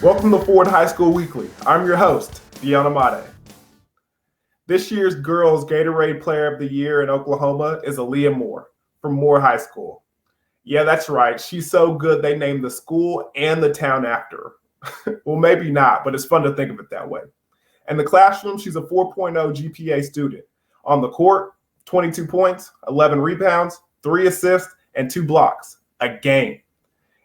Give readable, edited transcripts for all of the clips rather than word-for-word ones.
Welcome to Ford High School Weekly. I'm your host, Deanna Mate. This year's Girls Gatorade Player of the Year in Oklahoma is Aaliyah Moore from Moore High School. Yeah, that's right. She's so good they named the school and the town after her. Well, maybe not, but it's fun to think of it that way. In the classroom, she's a 4.0 GPA student. On the court, 22 points, 11 rebounds, 3 assists, and 2 blocks. A game.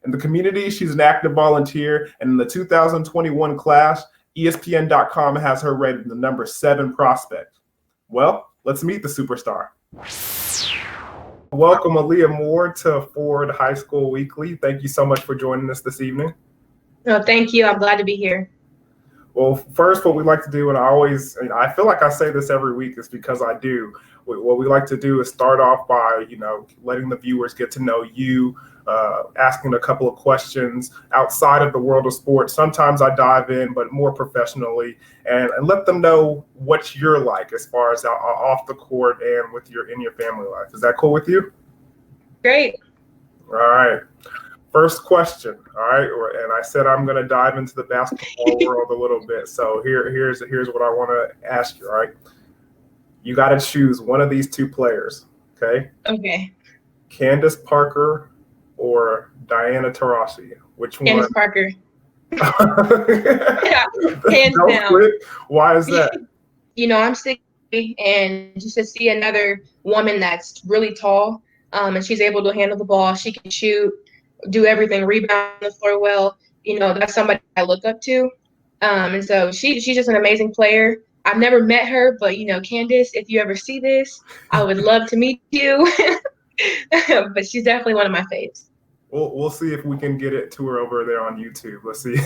In the community, she's an active volunteer, and in the 2021 class, ESPN.com has her rated the number 7 prospect. Well, let's meet the superstar. Welcome, Aaliyah Moore, to Ford High School Weekly. Thank you so much for joining us this evening. Oh, thank you. I'm glad to be here. Well, first, what we like to do, and I feel like I say this every week, is because I do. What we like to do is start off by, letting the viewers get to know you, asking a couple of questions outside of the world of sports. Sometimes I dive in, but more professionally, and let them know what you're like as far as off the court and in your family life. Is that cool with you? Great. All right. First question, all right, and I said I'm going to dive into the basketball world a little bit. So here's what I want to ask you, all right? You got to choose one of these 2 players, okay? Okay. Candace Parker or Diana Taurasi? Which one? Candace Parker. Yeah, hands down. Quit. Why is that? I'm 6'3", and just to see another woman that's really tall, and she's able to handle the ball, she can shoot, do everything, rebound the floor well. That's somebody I look up to. And so she's just an amazing player. I've never met her, but Candace, if you ever see this, I would love to meet you. But she's definitely one of my faves. We'll see if we can get it to her over there on YouTube. Let's see.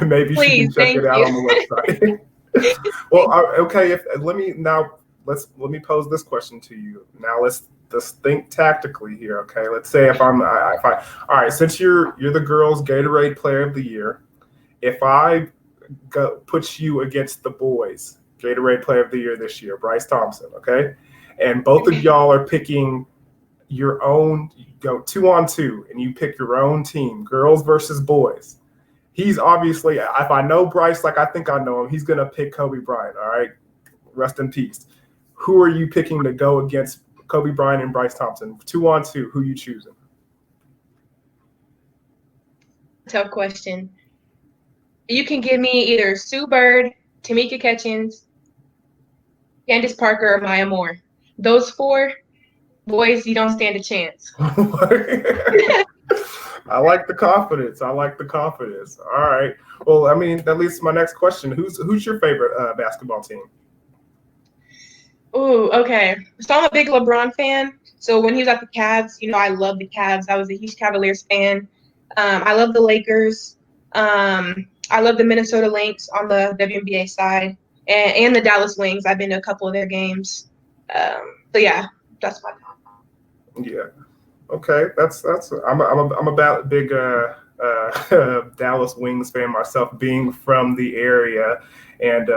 maybe Please, she can check it out on the website. Well, okay. Let me pose this question to you. Now let's think tactically here. Okay. Let's say all right. Since you're the girls' Gatorade Player of the Year, if I put you against the boys' Gatorade Player of the Year this year, Bryce Thompson, okay, and both of y'all are picking your own, you go 2-on-2, and you pick your own team, girls versus boys. He's obviously, if I know Bryce like I think I know him, he's going to pick Kobe Bryant, all right? Rest in peace. Who are you picking to go against Kobe Bryant and Bryce Thompson? 2-on-2, who you choosing? Tough question. You can give me either Sue Bird, Tamika Catchings, Candace Parker, or Maya Moore. Those 4 boys, you don't stand a chance. I like the confidence. All right. Well, I mean, that leads to my next question. Who's your favorite basketball team? Ooh, okay. So I'm a big LeBron fan. So when he was at the Cavs, I love the Cavs. I was a huge Cavaliers fan. I love the Lakers. I love the Minnesota Lynx on the WNBA side, and the Dallas Wings. I've been to a couple of their games. So yeah, that's my top. Yeah. Okay. I'm a big Dallas Wings fan myself, being from the area, and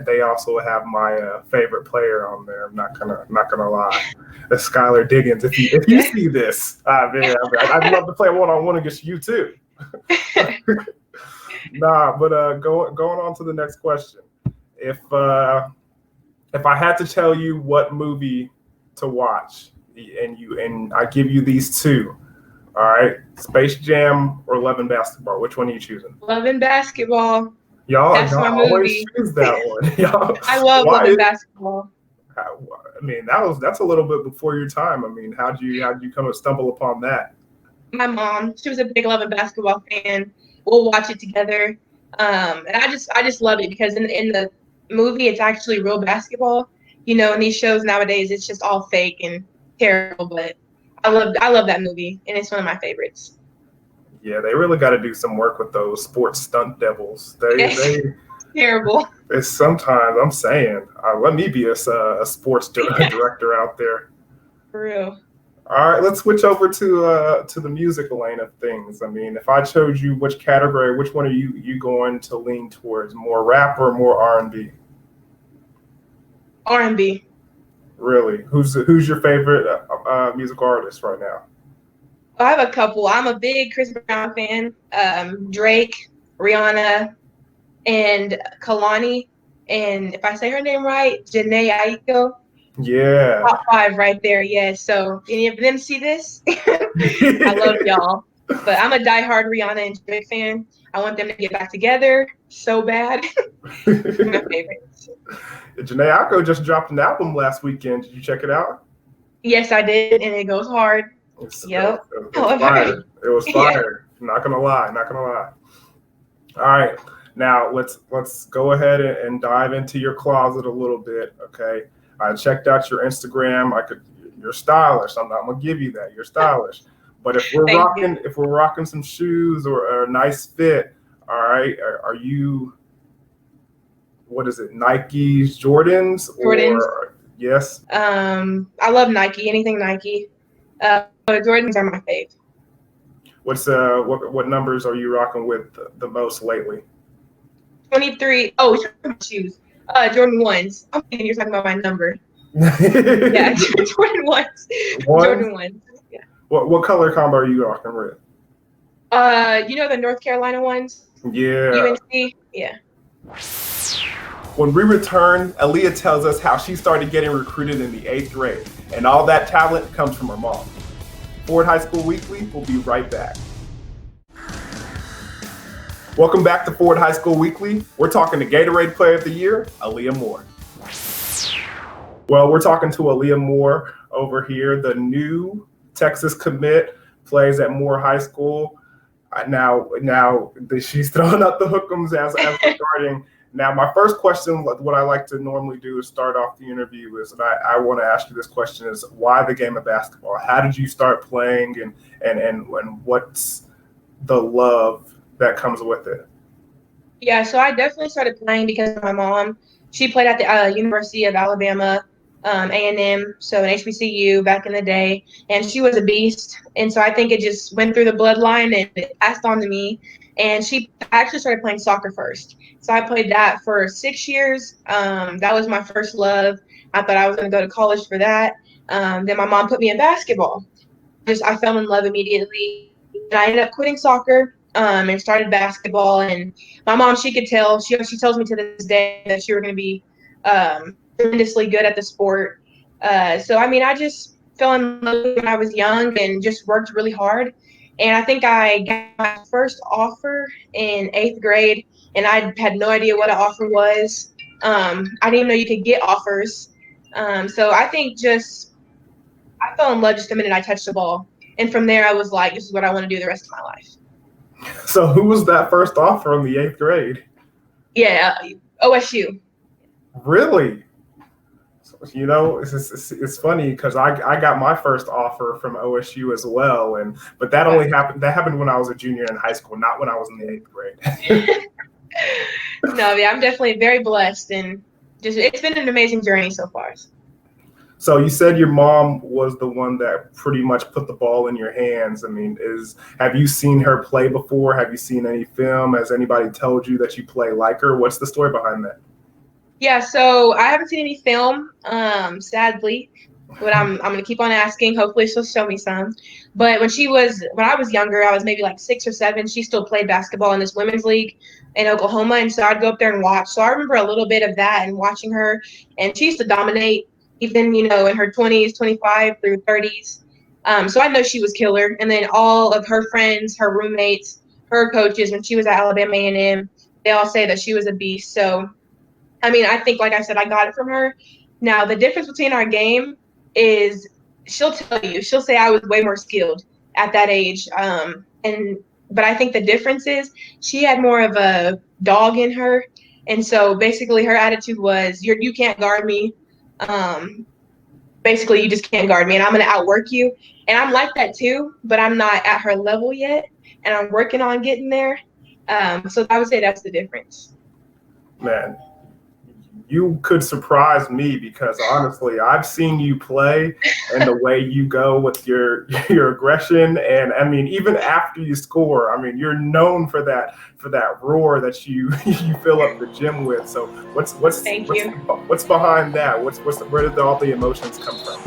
they also have my favorite player on there. I'm not gonna lie, that's Skylar Diggins. If you see this, I'd love to play one-on-one against you too. Nah, but going on to the next question. If I had to tell you what movie to watch, and I give you these 2, all right, Space Jam or Love and Basketball, which one are you choosing? Love and Basketball. Y'all always choose that one. Y'all, I love Love and Basketball. I mean, that's a little bit before your time. I mean, how'd you come to stumble upon that? My mom, she was a big Love and Basketball fan. We'll watch it together, and I just love it because in the movie it's actually real basketball. In these shows nowadays it's just all fake and terrible, but I love that movie, and it's one of my favorites. Yeah, they really got to do some work with those sports stunt devils. They terrible. It's sometimes I'm saying, let me be a sports director out there. For real. All right, let's switch over to the music lane of things. I mean, if I chose you, which category, which one are you going to lean towards? More rap or more R&B? R&B. Really? Who's your favorite musical artist right now? I have a couple. I'm a big Chris Brown fan. Drake. Rihanna, and Kalani, and if I say her name right, Janae Aiko. Yeah. Top 5 right there, yeah. So any of them see this? I love y'all. But I'm a diehard Rihanna and Drake fan. I want them to get back together so bad. My favorites. Janae Aiko just dropped an album last weekend. Did you check it out? Yes, I did, and it goes hard. Yep. It was fire. It was fire. Yeah. Not gonna lie. All right. Now let's go ahead and dive into your closet a little bit. Okay. I checked out your Instagram. You're stylish. I'm gonna give you that. You're stylish. But if we're rocking some shoes or a nice fit, all right, are you? What is it? Nikes, Jordans, or yes? I love Nike. Anything Nike. Jordans are my fave. What numbers are you rocking with the most lately? 23. Oh, shoes. Jordan 1s. I'm thinking you're talking about my number. Yeah, Jordan 1s. Jordan 1s. Yeah. What color combo are you rocking with? The North Carolina ones? Yeah. UNC? Yeah. When we return, Aaliyah tells us how she started getting recruited in the 8th grade, and all that talent comes from her mom. Ford High School Weekly will be right back. Welcome back to Ford High School Weekly. We're talking to Gatorade Player of the Year, Aaliyah Moore. Well, we're talking to Aaliyah Moore over here, the new Texas commit, plays at Moore High School. Now she's throwing up the hook'ems as regarding. Now, my first question, what I like to normally do is start off the interview is, and I want to ask you this question, is why the game of basketball? How did you start playing, and what's the love that comes with it? Yeah, so I definitely started playing because of my mom. She played at the University of Alabama, A&M, so an HBCU back in the day, and she was a beast. And so I think it just went through the bloodline and it passed on to me. And I actually started playing soccer first. So I played that for 6 years. That was my first love. I thought I was going to go to college for that. Then my mom put me in basketball. I fell in love immediately. And I ended up quitting soccer and started basketball. And my mom, she could tell. She tells me to this day that you were going to be tremendously good at the sport. So, I just fell in love when I was young and just worked really hard. And I think I got my first offer in 8th grade, and I had no idea what an offer was. I didn't even know you could get offers. So I think I fell in love just the minute I touched the ball. And from there, I was like, this is what I want to do the rest of my life. So who was that first offer in the 8th grade? Yeah, OSU. Really? It's funny because I got my first offer from OSU as well, but that only happened when I was a junior in high school, not when I was in the 8th grade. No, yeah, I'm definitely very blessed, and it's been an amazing journey so far. So you said your mom was the one that pretty much put the ball in your hands. Have you seen her play before? Have you seen any film? Has anybody told you that you play like her? What's the story behind that? Yeah, so I haven't seen any film, sadly, but I'm gonna keep on asking. Hopefully she'll show me some. But when I was younger, I was maybe like 6 or 7. She still played basketball in this women's league in Oklahoma, and so I'd go up there and watch. So I remember a little bit of that and watching her, and she used to dominate, even in her 20s, 25 through 30s. So I know she was killer. And then all of her friends, her roommates, her coaches, when she was at Alabama A&M, they all say that she was a beast. So I think, like I said, I got it from her. Now, the difference between our game is she'll say I was way more skilled at that age. But I think the difference is she had more of a dog in her. And so basically her attitude was, you can't guard me. Basically, you just can't guard me, and I'm going to outwork you. And I'm like that too, but I'm not at her level yet, and I'm working on getting there. So I would say that's the difference. Man, you could surprise me because honestly, I've seen you play and the way you go with your aggression, and even after you score, you're known for that roar that you fill up the gym with. So what's behind that? Where did all the emotions come from?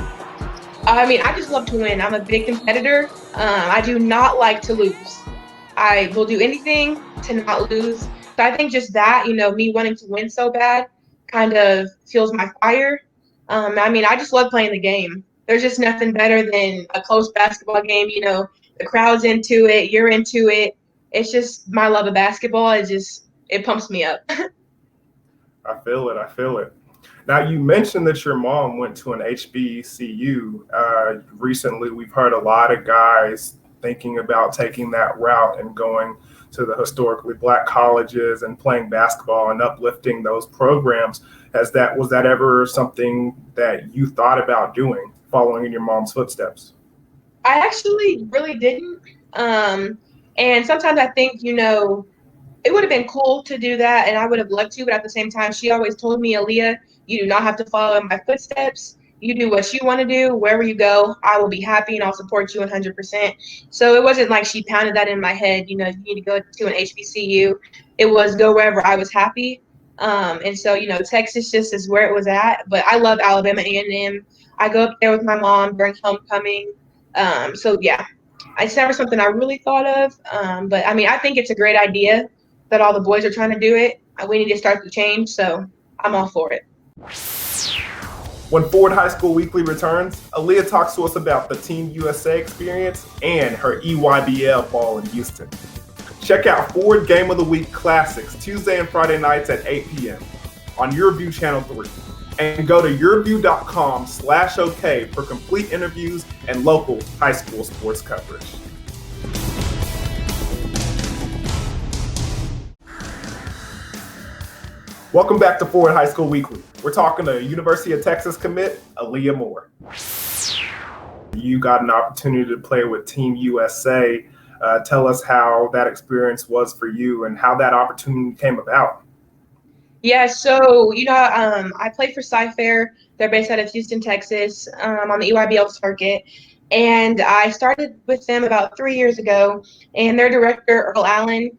I just love to win. I'm a big competitor. I do not like to lose. I will do anything to not lose. So I think just that, me wanting to win so bad kind of fuels my fire. I mean, I just love playing the game. There's just nothing better than a close basketball game. The crowd's into it, you're into it. It's just my love of basketball. It pumps me up. I feel it. I feel it. Now, you mentioned that your mom went to an HBCU. Recently, we've heard a lot of guys thinking about taking that route and going to the historically Black colleges and playing basketball and uplifting those programs. Was that ever something that you thought about doing, following in your mom's footsteps? I actually really didn't. And sometimes I think, it would have been cool to do that, and I would have loved to, but at the same time, she always told me, Aaliyah, you do not have to follow in my footsteps. You do what you want to do. Wherever you go, I will be happy and I'll support you 100%. So it wasn't like she pounded that in my head, you need to go to an HBCU. It was go wherever I was happy. And so, Texas just is where it was at. But I love Alabama A&M. I go up there with my mom during homecoming. So, yeah, it's never something I really thought of. But, I mean, I think it's a great idea that all the boys are trying to do it. We need to start the change, so I'm all for it. When Forward High School Weekly returns, Aaliyah talks to us about the Team USA experience and her EYBL ball in Houston. Check out Forward Game of the Week Classics Tuesday and Friday nights at 8 p.m. on YurView Channel 3. And go to yourview.com/OK for complete interviews and local high school sports coverage. Welcome back to Forward High School Weekly. We're talking to University of Texas commit, Aaliyah Moore. You got an opportunity to play with Team USA. Tell us how that experience was for you and how that opportunity came about. Yeah, so, I played for Cy-Fair. They're based out of Houston, Texas, on the EYBL circuit. And I started with them about 3 years ago. And their director, Earl Allen,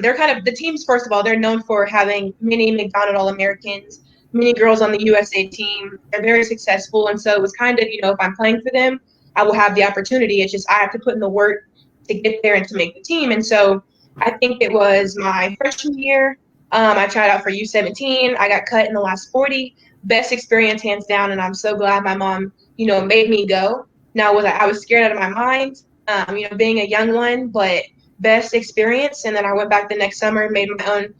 they're kind of the teams, first of all, they're known for having many McDonald All-Americans, many girls on the USA team. They're very successful. And so it was kind of, if I'm playing for them, I will have the opportunity. It's just I have to put in the work to get there and to make the team. And so I think it was my freshman year. I tried out for U17. I got cut in the last 40. Best experience, hands down, and I'm so glad my mom, made me go. Now, I was scared out of my mind, being a young one, but best experience. And then I went back the next summer and made my own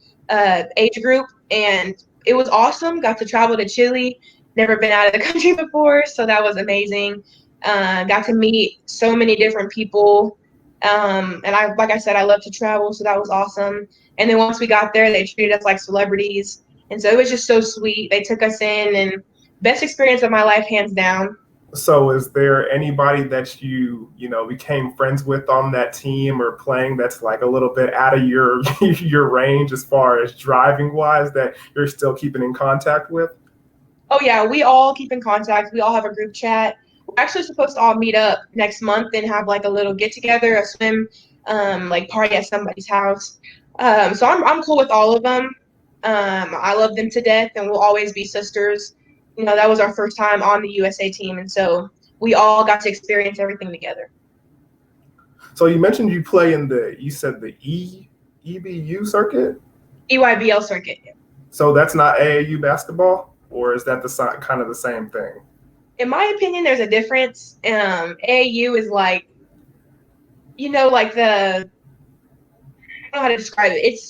age group, and it was awesome. Got to travel to Chile. Never been out of the country before, so that was amazing. Got to meet so many different people. And like I said, I love to travel, so that was awesome. And then once we got there, they treated us like celebrities. And so it was just so sweet. They took us in, and best experience of my life, hands down. So is there anybody that you became friends with on that team or playing that's like a little bit out of your your range as far as driving wise that you're still keeping in contact with? Oh, yeah, we all keep in contact. We all have a group chat. We're actually supposed to all meet up next month and have like a little get together, a swim like party at somebody's house. So I'm cool with all of them. I love them to death, and we'll always be sisters. That was our first time on the USA team, and so we all got to experience everything together. So you mentioned you play in you said the EBU circuit? EYBL circuit. So that's not AAU basketball, or is that kind of the same thing? In my opinion, there's a difference. AAU is like, like I don't know how to describe it.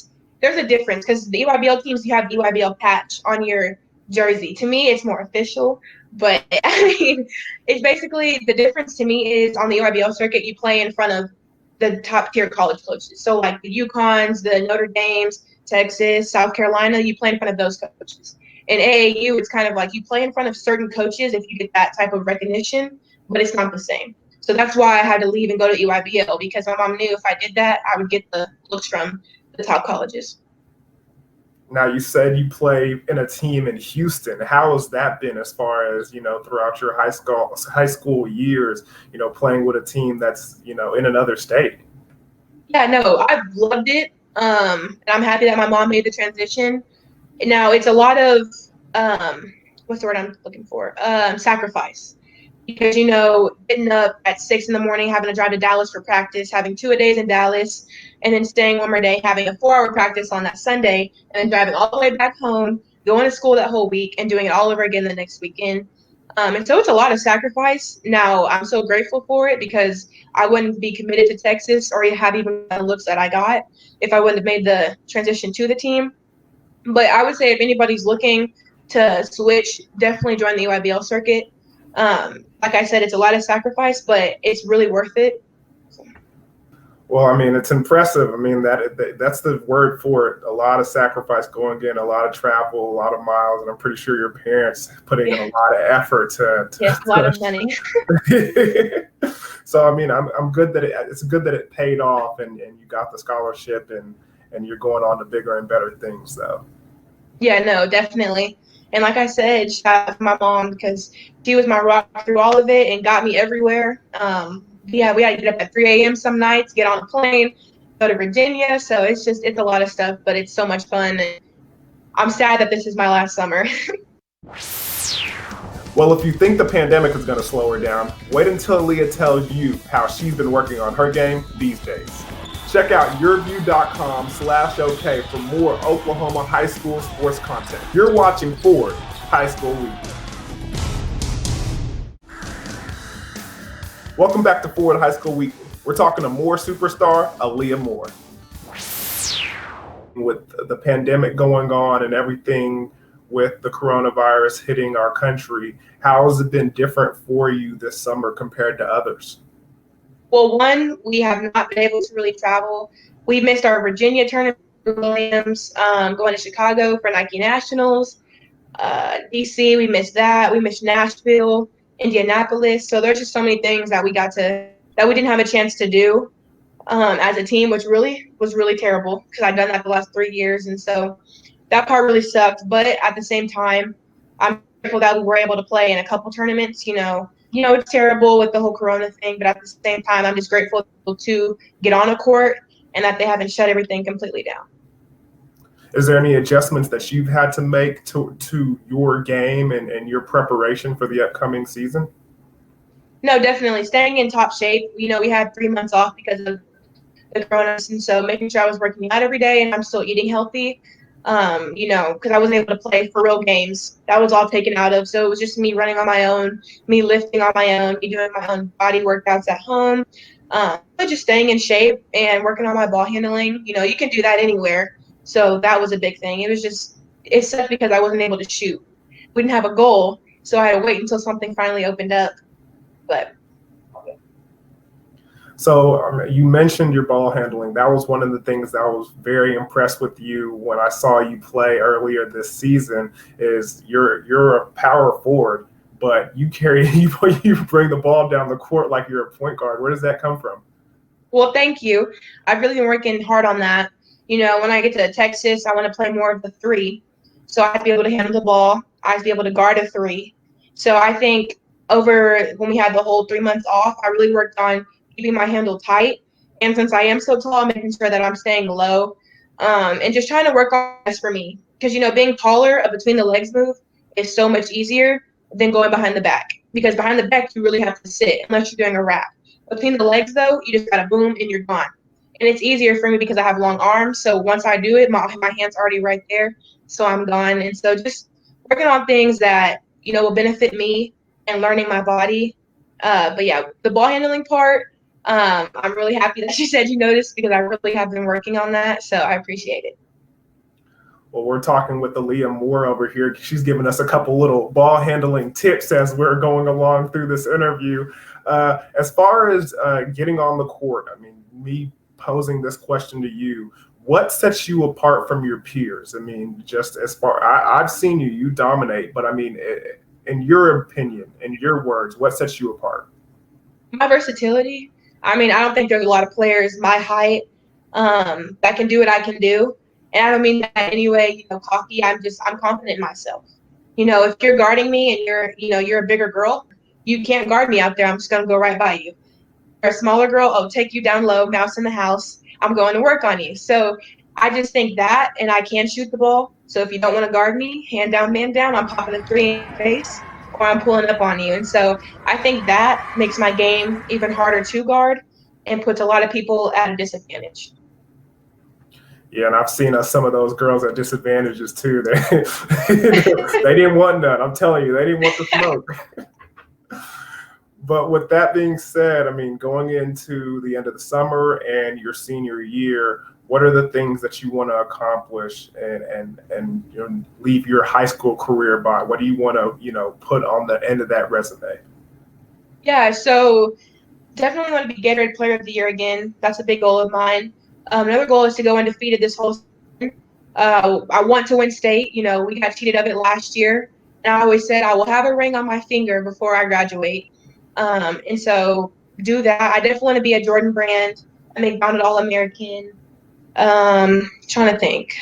There's a difference because the EYBL teams, you have the EYBL patch on your jersey. To me, it's more official, but I mean, it's basically the difference to me is on the EYBL circuit, you play in front of the top tier college coaches. So like the UConns, the Notre Dames, Texas, South Carolina, you play in front of those coaches. In AAU, it's kind of like you play in front of certain coaches if you get that type of recognition, but it's not the same. So that's why I had to leave and go to EYBL, because my mom knew if I did that, I would get the looks from the top colleges. Now, you said you play in a team in Houston. How has that been as far as, throughout your high school years, playing with a team that's, in another state? Yeah, no, I've loved it. And I'm happy that my mom made the transition. Now, it's a lot of, what's the word I'm looking for? Sacrifice. because, getting up at 6 in the morning, having to drive to Dallas for practice, having 2-a-days in Dallas, and then staying one more day, having a 4-hour practice on that Sunday, and then driving all the way back home, going to school that whole week, and doing it all over again the next weekend. And so it's a lot of sacrifice. Now, I'm so grateful for it because I wouldn't be committed to Texas or have even the looks that I got if I wouldn't have made the transition to the team. But I would say if anybody's looking to switch, definitely join the EYBL circuit. Like I said, it's a lot of sacrifice, but it's really worth it. Well, I mean, it's impressive. I mean, that's the word for it. A lot of sacrifice going in, a lot of travel, a lot of miles, and I'm pretty sure your parents putting in a lot of effort to yes, a lot of money. So, I mean, I'm good that it's good that it paid off and you got the scholarship and you're going on to bigger and better things, though. Yeah, no, definitely. And like I said, shout out to my mom because she was my rock through all of it and got me everywhere. Yeah, we had to get up at 3 a.m. some nights, get on a plane, go to Virginia. So it's a lot of stuff, but it's so much fun. And I'm sad that this is my last summer. Well, if you think the pandemic is going to slow her down, wait until Aaliyah tells you how she's been working on her game these days. Check out YurView.com/OK for more Oklahoma high school sports content. You're watching Ford High School Week. Welcome back to Ford High School Week. We're talking to Moore superstar Aaliyah Moore. With the pandemic going on and everything with the coronavirus hitting our country, how has it been different for you this summer compared to others? Well, one, we have not been able to really travel. We missed our Virginia tournament, Williams, going to Chicago for Nike Nationals, DC, we missed that. We missed Nashville, Indianapolis. So there's just so many things that we didn't have a chance to do as a team, which was really terrible because I'd done that the last 3 years. And so that part really sucked. But at the same time, I'm grateful that we were able to play in a couple tournaments. It's terrible with the whole Corona thing, but at the same time, I'm just grateful to get on a court and that they haven't shut everything completely down. Is there any adjustments that you've had to make to your game and your preparation for the upcoming season? No, definitely. Staying in top shape. We had 3 months off because of the Corona, and so making sure I was working out every day and I'm still eating healthy. Because I wasn't able to play for real games. That was all taken out of. So it was just me running on my own, me lifting on my own, me doing my own body workouts at home, but just staying in shape and working on my ball handling. You can do that anywhere. So that was a big thing. It sucked because I wasn't able to shoot. We didn't have a goal, so I had to wait until something finally opened up. But so you mentioned your ball handling. That was one of the things that I was very impressed with you when I saw you play earlier this season. Is you're a power forward, but you bring the ball down the court like you're a point guard. Where does that come from? Well, thank you. I've really been working hard on that. When I get to Texas, I want to play more of the 3. So I have to be able to handle the ball. I have to be able to guard a 3. So I think over when we had the whole 3 months off, I really worked on keeping my handle tight. And since I am so tall, making sure that I'm staying low and just trying to work on this for me. Because, being taller, a between the legs move is so much easier than going behind the back. Because behind the back, you really have to sit unless you're doing a wrap. Between the legs, though, you just got to boom and you're gone. And it's easier for me because I have long arms. So once I do it, my hand's already right there. So I'm gone. And so just working on things that, will benefit me and learning my body. But yeah, the ball handling part, I'm really happy that you said you noticed because I really have been working on that. So I appreciate it. Well, we're talking with Aaliyah Moore over here. She's giving us a couple little ball handling tips as we're going along through this interview. As far as getting on the court, I mean, me posing this question to you, what sets you apart from your peers? I mean, just as far, I've seen you dominate, but I mean, in your opinion, in your words, what sets you apart? My versatility. I mean, I don't think there's a lot of players my height that can do what I can do. And I don't mean that anyway, cocky. I'm confident in myself. If you're guarding me and you're a bigger girl, you can't guard me out there. I'm just going to go right by you. You're a smaller girl, I'll take you down low, mouse in the house. I'm going to work on you. So I just think that, and I can shoot the ball. So if you don't want to guard me, hand down, man down, I'm popping a 3 in your face. or I'm pulling up on you. And so I think that makes my game even harder to guard and puts a lot of people at a disadvantage. Yeah, and I've seen some of those girls at disadvantages too. They didn't want none. I'm telling you, they didn't want the smoke. But with that being said, I mean, going into the end of the summer and your senior year, what are the things that you want to accomplish and leave your high school career by? What do you want to, put on the end of that resume? Yeah, so definitely want to be Gatorade Player of the Year again. That's a big goal of mine. Another goal is to go undefeated this whole season. I want to win state. We got cheated of it last year. And I always said I will have a ring on my finger before I graduate. And so do that. I definitely want to be a Jordan Brand, a McDonald All-American. Trying to think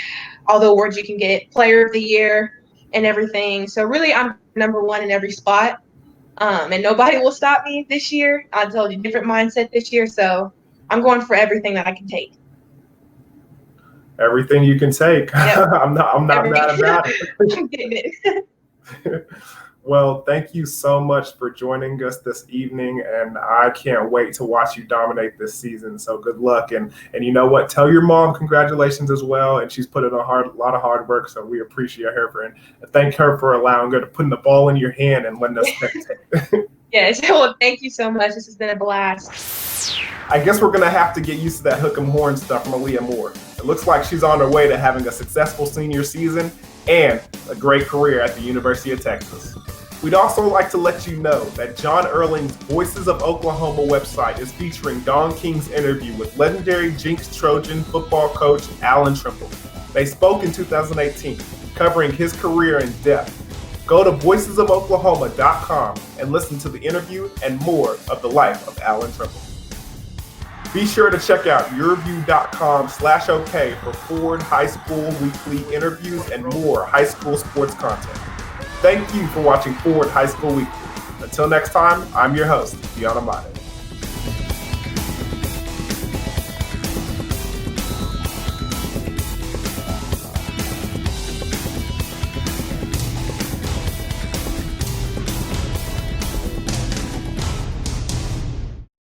all the awards you can get, Player of the Year and everything. So really I'm number one in every spot. And nobody will stop me this year. I told you, different mindset this year. So I'm going for everything that I can take. Everything you can take. Yep. I'm not mad about it. I'm getting it. Well, thank you so much for joining us this evening, and I can't wait to watch you dominate this season. So good luck, and you know what? Tell your mom congratulations as well, and she's put in a lot of hard work. So we appreciate her and thank her for allowing her to put the ball in your hand and letting us spectate. Yes, well, thank you so much. This has been a blast. I guess we're gonna have to get used to that hook 'em horn stuff from Aaliyah Moore. It looks like she's on her way to having a successful senior season and a great career at the University of Texas. We'd also like to let you know that John Erling's Voices of Oklahoma website is featuring Don King's interview with legendary Jinx Trojan football coach Alan Trimble. They spoke in 2018, covering his career in depth. Go to voicesofoklahoma.com and listen to the interview and more of the life of Alan Trimble. Be sure to check out YurView.com/OK for Ford High School weekly interviews and more high school sports content. Thank you for watching Ford High School Weekly. Until next time, I'm your host, Deanna Mate.